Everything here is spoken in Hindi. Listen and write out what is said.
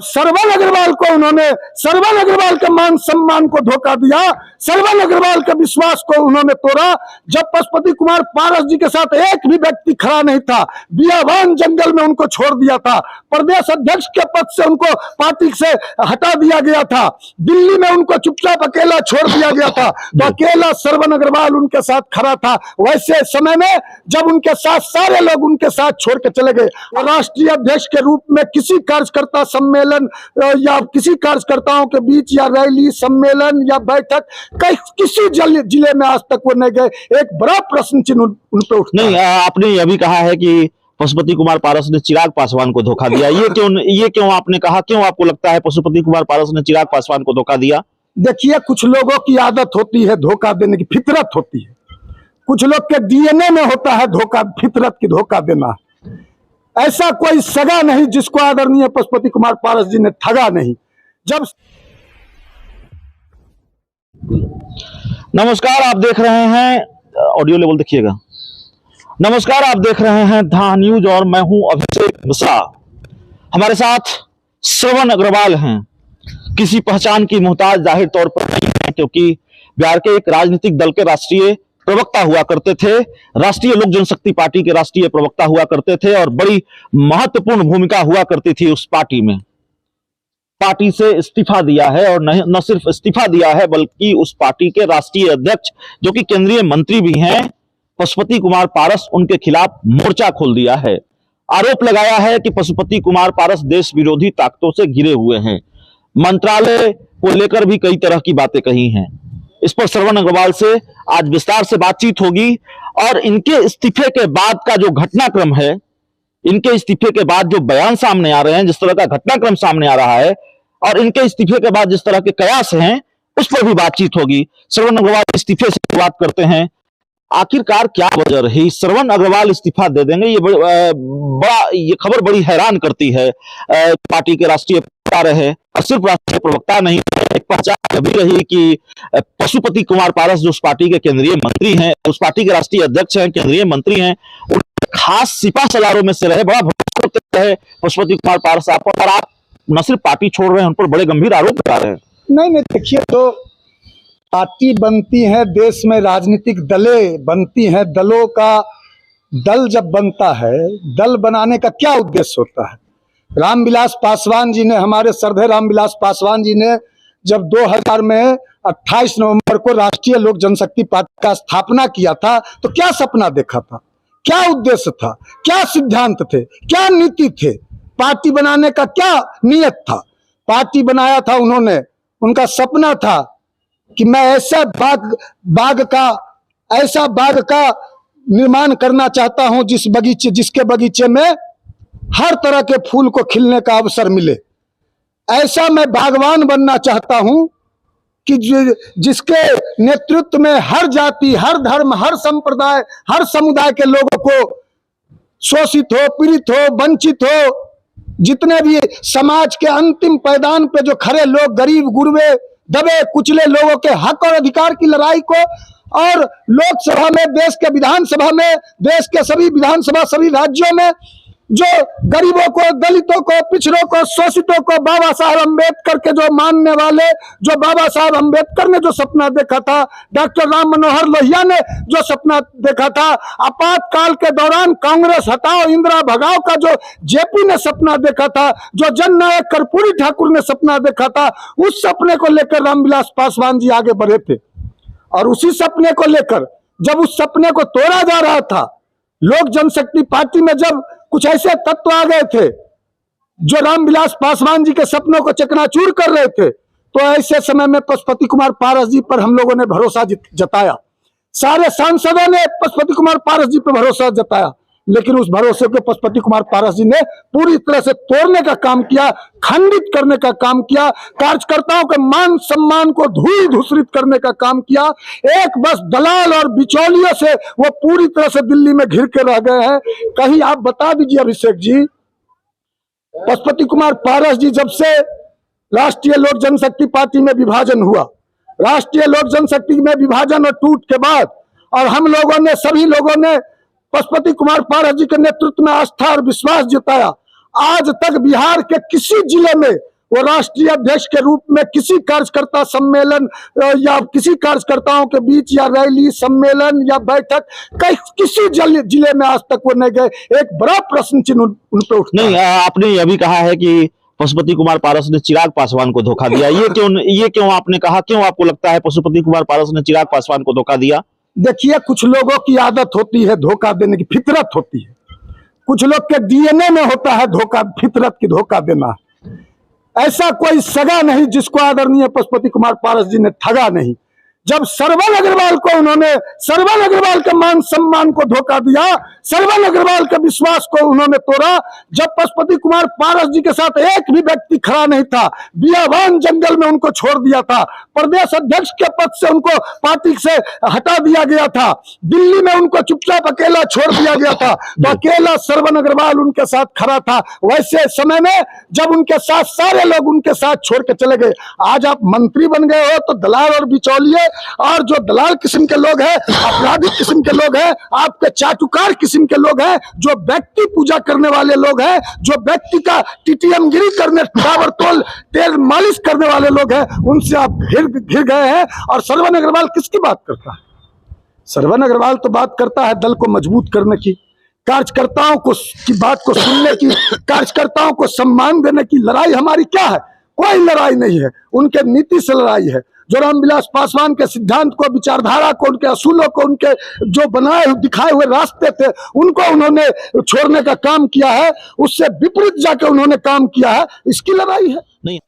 सरवन अग्रवाल को उन्होंने, सरवन अग्रवाल के मान सम्मान को धोखा दिया, सरवन अग्रवाल के विश्वास को उन्होंने तोड़ा। जब पशुपति कुमार पारस जी के साथ एक भी व्यक्ति खड़ा नहीं था, बियाबान जंगल में उनको छोड़ दिया था, प्रदेश अध्यक्ष के पद से उनको पार्टी से हटा दिया गया था, दिल्ली में उनको चुपचाप अकेला छोड़ दिया गया था, तो अकेला सरवन अग्रवाल उनके साथ खड़ा था। वैसे समय में जब उनके साथ सारे लोग उनके साथ छोड़ के चले गए, राष्ट्रीय अध्यक्ष के रूप में किसी कार्यकर्ता सम्मेलन या किसी कार्यकर्ताओं के बीच या रैली सम्मेलन या बैठक किसी जिले में आज तक वो नहीं गए। एक बड़ा प्रश्न चिन्ह उन पे उठता नहीं, आपने अभी कहा है कि पशुपति कुमार पारस ने चिराग पासवान को धोखा दिया, ये क्यों आपने कहा, क्यों आपको लगता है पशुपति कुमार पारस ने चिराग पासवान को धोखा दिया? देखिए, कुछ लोगों की आदत होती है धोखा देने की, फितरत होती है, कुछ लोग के डीएनए में होता है धोखा, फितरत की धोखा देना। ऐसा कोई सगा नहीं जिसको आदरणीय पशुपति कुमार पारस जी ने ठगा नहीं। जब नमस्कार, आप देख रहे हैं, ऑडियो लेवल देखिएगा। नमस्कार, आप देख रहे हैं धा न्यूज और मैं हूं अभिषेक मिश्रा। हमारे साथ श्रवण अग्रवाल हैं। किसी पहचान की मोहताज जाहिर तौर पर नहीं है, क्योंकि बिहार के एक राजनीतिक दल के राष्ट्रीय प्रवक्ता हुआ करते थे, राष्ट्रीय लोक जनशक्ति पार्टी के राष्ट्रीय प्रवक्ता हुआ करते थे और बड़ी महत्वपूर्ण भूमिका हुआ करती थी उस पार्टी में। पार्टी से इस्तीफा दिया है और न सिर्फ इस्तीफा दिया है बल्कि उस पार्टी के राष्ट्रीय अध्यक्ष जो कि केंद्रीय मंत्री भी हैं, पशुपति कुमार पारस, उनके खिलाफ मोर्चा खोल दिया है। आरोप लगाया है कि पशुपति कुमार पारस देश विरोधी ताकतों से घिरे हुए हैं। मंत्रालय को लेकर भी कई तरह की बातें कही हैं। इस पर श्रवण अग्रवाल से आज विस्तार से बातचीत होगी और इनके इस्तीफे के बाद का जो घटनाक्रम है, इनके इस्तीफे के बाद जो बयान सामने आ रहे हैं, जिस तरह का घटनाक्रम सामने आ रहा है और इनके इस्तीफे के बाद जिस तरह के कयास हैं, उस पर भी बातचीत होगी। श्रवण अग्रवाल इस्तीफे से बात करते हैं। आखिरकार क्या वजह रही, श्रवण अग्रवाल इस्तीफा दे देंगे, ये खबर बड़ी हैरान करती है। पार्टी के राष्ट्रीय प्रवक्ता रहे और सिर्फ राष्ट्रीय प्रवक्ता नहीं, एक पहचान अभी रही कि पशुपति कुमार पारस जो उस पार्टी के केंद्रीय मंत्री हैं, उस पार्टी के राष्ट्रीय अध्यक्ष हैं, केंद्रीय मंत्री हैं, खास सिपा सलारों में से रहे, बड़ा भरोसा करते रहे पशुपति कुमार पारस आप पर, और आप न सिर्फ पार्टी छोड़ रहे हैं, उन पर बड़े गंभीर आरोप लगा रहे हैं। नहीं, देखिए, तो पार्टी बनती है, देश में राजनीतिक दलें बनती हैं, दलों का दल जब बनता है, दल बनाने का क्या उद्देश्य होता है? रामविलास पासवान जी ने, हमारे श्रद्धेय रामविलास पासवान जी ने जब 2000 में 28 नवंबर को राष्ट्रीय लोक जनशक्ति पार्टी का स्थापना किया था, तो क्या सपना देखा था, क्या उद्देश्य था, क्या सिद्धांत थे, क्या नीति थे, पार्टी बनाने का क्या नियत था? पार्टी बनाया था उन्होंने, उनका सपना था कि मैं ऐसा बाग का निर्माण करना चाहता हूं जिसके बगीचे में हर तरह के फूल को खिलने का अवसर मिले। ऐसा मैं बागवान बनना चाहता हूं कि जिसके नेतृत्व में हर जाति, हर धर्म, हर संप्रदाय, हर समुदाय के लोगों को शोषित हो, पीड़ित हो, वंचित हो, जितने भी समाज के अंतिम पैदान पे जो खड़े लोग, गरीब गुरबे दबे कुचले लोगों के हक और अधिकार की लड़ाई को, और लोकसभा में, देश के विधानसभा में, देश के सभी विधानसभा सभी राज्यों में जो गरीबों को, दलितों को, पिछड़ों को, शोषितों को बाबा साहब अम्बेडकर के जो मानने वाले, जो बाबा साहब अम्बेडकर ने जो सपना देखा था, डॉक्टर राम मनोहर लोहिया ने जो सपना देखा था, आपातकाल के दौरान कांग्रेस हटाओ इंदिरा भगाओ का जो जेपी ने सपना देखा था, जो जननायक कर्पूरी ठाकुर ने सपना देखा था, उस सपने को लेकर रामविलास पासवान जी आगे बढ़े थे। और उसी सपने को लेकर जब उस सपने को तोड़ा जा रहा था, लोक जनशक्ति पार्टी में जब कुछ ऐसे तत्व आ गए थे जो रामविलास पासवान जी के सपनों को चकनाचूर कर रहे थे, तो ऐसे समय में पशुपति कुमार पारस जी पर हम लोगों ने भरोसा जताया, सारे सांसदों ने पशुपति कुमार पारस जी पर भरोसा जताया, लेकिन उस भरोसे को पशुपति कुमार पारस जी ने पूरी तरह से तोड़ने का काम किया, खंडित करने का काम किया, कार्यकर्ताओं के मान सम्मान को धूल धूसरित करने का काम किया। एक बस दलाल और बिचौलियों से वो पूरी तरह से दिल्ली में घिर के रह गए हैं। कहीं आप बता दीजिए अभिषेक जी, पशुपति कुमार पारस जी जब से राष्ट्रीय लोक जनशक्ति पार्टी में विभाजन हुआ, राष्ट्रीय लोक जनशक्ति में विभाजन और टूट के बाद, और हम लोगों ने, सभी लोगों ने पशुपति कुमार पारस जी के नेतृत्व में आस्था और विश्वास जताया, आज तक बिहार के किसी जिले में वो राष्ट्रीय अध्यक्ष के रूप में किसी कार्यकर्ता सम्मेलन या किसी कार्यकर्ताओं के बीच या रैली सम्मेलन या बैठक किसी जिले में आज तक वो नहीं गए। एक बड़ा प्रश्न चिन्ह उन पे उठता नहीं, आपने यह भी कहा है कि पशुपति कुमार पारस ने चिराग पासवान को धोखा दिया। ये क्यों आपने कहा? क्यों आपको लगता है पशुपति कुमार पारस ने चिराग पासवान को धोखा दिया? देखिए, कुछ लोगों की आदत होती है धोखा देने की, फितरत होती है। कुछ लोग के डीएनए में होता है धोखा, फितरत की धोखा देना। ऐसा कोई सगा नहीं जिसको आदरणीय पशुपति कुमार पारस जी ने ठगा नहीं। जब श्रवण अग्रवाल को उन्होंने, श्रवण अग्रवाल के मान सम्मान को धोखा दिया, श्रवण अग्रवाल के विश्वास को उन्होंने तोड़ा, जब पशुपति कुमार पारस जी के साथ एक भी व्यक्ति खड़ा नहीं था, बियाबान जंगल में उनको छोड़ दिया था, प्रदेश अध्यक्ष के पद से उनको पार्टी से हटा दिया गया था, दिल्ली में उनको चुपचाप अकेला छोड़ दिया गया था, तो अकेला श्रवण अग्रवाल उनके साथ खड़ा था। वैसे समय में जब उनके साथ सारे लोग उनके साथ छोड़ के चले गए, आज आप मंत्री बन गए हो तो दलाल और बिचौलिए और जो दलाल किस्म के लोग हैं, आपराधिक किस्म के लोग हैं, आपके चाटुकार किस्म के लोग हैं, जो व्यक्ति पूजा करने वाले लोग हैं, जो व्यक्ति का टीटीएमगिरी करने, ताबड़तोड़ तेल मालिश करने वाले लोग हैं, उनसे आप घिर गए हैं। और श्रवण अग्रवाल किसकी बात करता है? श्रवण अग्रवाल तो बात करता है दल को मजबूत करने की, कार्यकर्ताओं को की बात को सुनने की, कार्यकर्ताओं को सम्मान देने की। लड़ाई हमारी क्या है? कोई लड़ाई नहीं है, उनके नीति से लड़ाई है। जो रामविलास पासवान के सिद्धांत को, विचारधारा को, उनके असूलों को, उनके जो बनाए दिखाए हुए रास्ते थे, उनको उन्होंने छोड़ने का काम किया है, उससे विपरीत जाकर उन्होंने काम किया है, इसकी लड़ाई है। नहीं।